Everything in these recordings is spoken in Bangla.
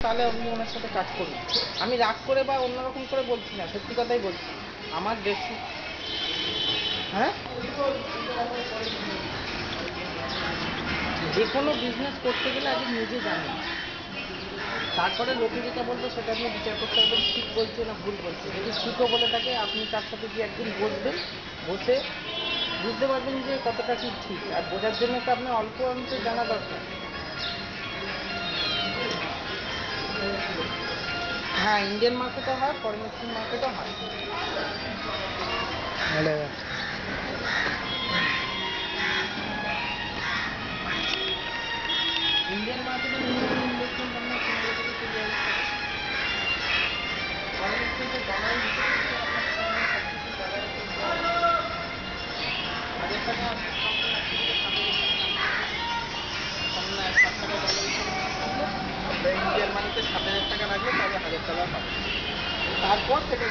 তাহলে আপনি ওনার সাথে কাজ করুন। আমি রাগ করে বা অন্যরকম করে বলছি না, সত্যি কথাই বলছি। আমার বেশি হ্যাঁ, যে কোনো বিজনেস করতে গেলে আগে নিজে জানেন, তারপরে লোকে যেটা বলবে সেটা আপনি বিচার করতে পারবেন ঠিক বলছে না ভুল বলছে। যদি ঠিকও বলে থাকে আপনি তার সাথে গিয়ে একদিন বসবেন, বসে বুঝতে পারবেন যে কতটা কি ঠিক। আর বোঝার জন্য তো আপনার অল্প অল্প জানা দরকার। হ্যাঁ, ইন্ডিয়ান মার্কেটও হয়, ফরেন এক্সচেঞ্জ মার্কেটও হয়। ইন্ডিয়ান মার্কেটে মিনিমাম ইনভেস্টমেন্ট আপনার 15 থেকে 20,000 টাকা। ফরেন এক্সচেঞ্জে ডলারের হিসেব করতে আপনার সামনে সব কিছু ডলারে তো 1,000 টাকা আপনার সামনে 1 থেকে 7,000 টাকা রাখতে হবে। সামনে 7 টাকা ডলার হিসেবে হিসাব করলে আপনার ইন্ডিয়ান মানিতে 7,000 টাকা রাখলে তাহলে $1,000 পাবেন। তারপর সেটা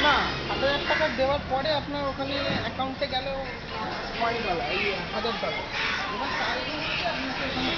না, 7,000 টাকা দেওয়ার পরে আপনার ওখানে অ্যাকাউন্টে গেলেও $1, এই $1,000। এবার তার এগেইনস্টে আপনাকে ওখানে